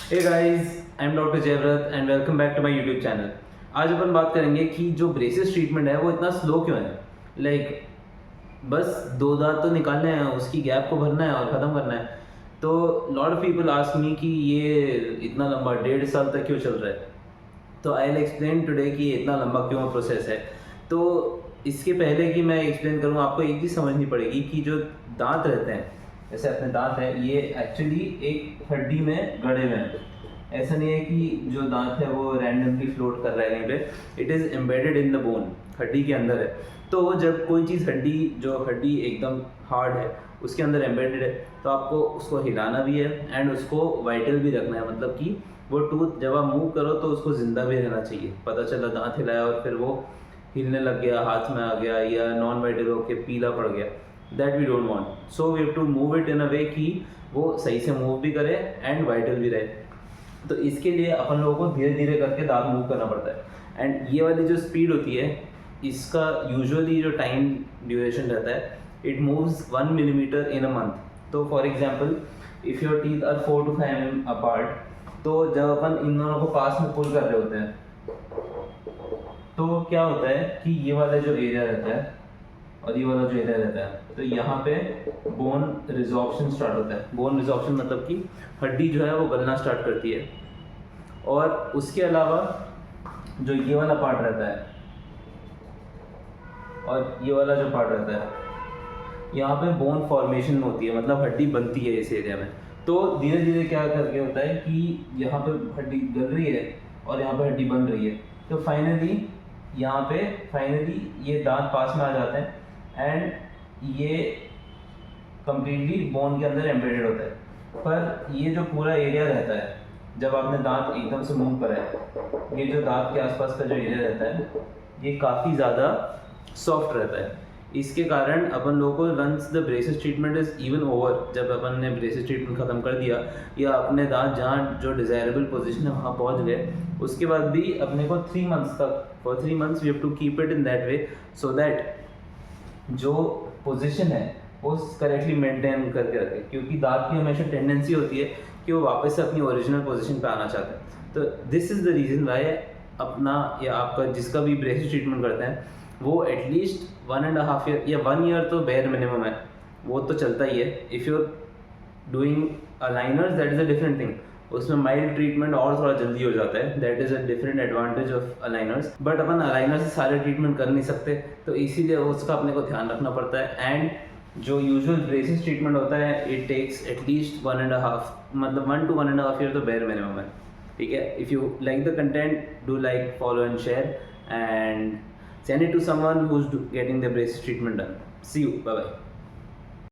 Hey guys, I am doctor Jayavrat and welcome back to my YouTube channel. आज अपन बात करेंगे कि जो ब्रेसेस ट्रीटमेंट है वो इतना स्लो क्यों है। बस दो दांत तो निकालने हैं, उसकी गैप को भरना है और ख़त्म करना है। तो lot of people ask me कि ये इतना लंबा 1.5 साल तक क्यों चल रहा है। तो आई विल एक्सप्लेन टुडे कि इतना लंबा क्यों प्रोसेस है। तो इसके पहले कि मैं एक्सप्लेन करूँ, आपको एक चीज़ समझनी पड़ेगी कि जो दांत रहते हैं, जैसे अपने दांत हैं, ये एक्चुअली एक हड्डी में गड़े हुए हैं। ऐसा नहीं है कि जो दांत है वो रैंडमली फ्लोट कर रहा है कहीं पे। It is embedded in the bone, हड्डी के अंदर है। तो जब कोई चीज़ हड्डी एकदम हार्ड है, उसके अंदर एम्बेडेड है, तो आपको उसको हिलाना भी है एंड उसको वाइटल भी रखना है। मतलब कि वो टूथ जब आप मूव करो तो उसको ज़िंदा भी रहना चाहिए। पता चला दांत हिलाया और फिर वो हिलने लग गया, हाथ में आ गया या नॉन वाइटल होकर पीला पड़ गया, that we don't want. So we have to move it in a way कि वो सही से मूव भी करे एंड वाइटल भी रहे। तो इसके लिए अपन लोगों को धीरे धीरे करके दांत मूव करना पड़ता है। एंड ये वाली जो स्पीड होती है, इसका यूजुअली जो टाइम ड्यूरेशन रहता है, it moves 1 millimetre in a month. तो for example, if your teeth are 4 to 5 mm apart, तो जब अपन इन दोनों को पास में पुल कर रहे होते हैं तो क्या होता है कि ये वाला जो एरिया रहता है और ये वाला जो एरिया रहता है, तो यहाँ पे बोन रिजॉर्प्शन स्टार्ट होता है। बोन रिजॉर्प्शन मतलब कि हड्डी जो है वो गलना स्टार्ट करती है। और उसके अलावा जो ये वाला पार्ट रहता है और ये वाला जो पार्ट रहता है, यहाँ पे बोन फॉर्मेशन होती है, मतलब हड्डी बनती है इस एरिया में। तो धीरे धीरे क्या करके होता है कि यहाँ पे हड्डी गल रही है और यहाँ पे हड्डी बन रही है। तो फाइनली ये दांत पास में आ जाते हैं एंड ये कम्प्लीटली बोन के अंदर एम्बेडेड होता है। पर ये जो पूरा एरिया रहता है, जब आपने दांत एकदम से मूव करा है, ये जो दांत के आसपास का जो एरिया रहता है, ये काफ़ी ज़्यादा सॉफ्ट रहता है। इसके कारण अपन लोगों को once the braces treatment is even over, जब अपन ने ब्रेसेस ट्रीटमेंट ख़त्म कर दिया या अपने दांत जहाँ जो डिज़ायरेबल पोजीशन है वहाँ पहुँच गए, उसके बाद भी अपने को 3 मंथ्स तक, for 3 months we have to keep it in that way, so that जो पोजीशन है वो करेक्टली मेंटेन करके रखे। क्योंकि दांत की हमेशा टेंडेंसी होती है कि वो वापस से अपनी ओरिजिनल पोजीशन पे आना चाहते हैं। तो this is the reason why अपना या आपका जिसका भी ब्रेसेस ट्रीटमेंट करते हैं, वो एटलीस्ट 1.5 ईयर या 1 ईयर तो बेयर मिनिमम है, वो तो चलता ही है। If you doing aligners, that is a different thing. उसमें माइल्ड ट्रीटमेंट और थोड़ा जल्दी हो जाता है, that is a different advantage of aligners. But upon aligner से सारे ट्रीटमेंट कर नहीं सकते, तो इसीलिए उसका अपने को ध्यान रखना पड़ता है। एंड जो यूजुअल ब्रेसेस ट्रीटमेंट होता है, इट टेक्स एटलीस्ट 1.5, मतलब 1 to 1.5 ईयर तो बेयर मिनिमम है। ठीक है, if you like the content, do like, follow and share and send it to someone who's getting the braces treatment done. See you. Bye bye.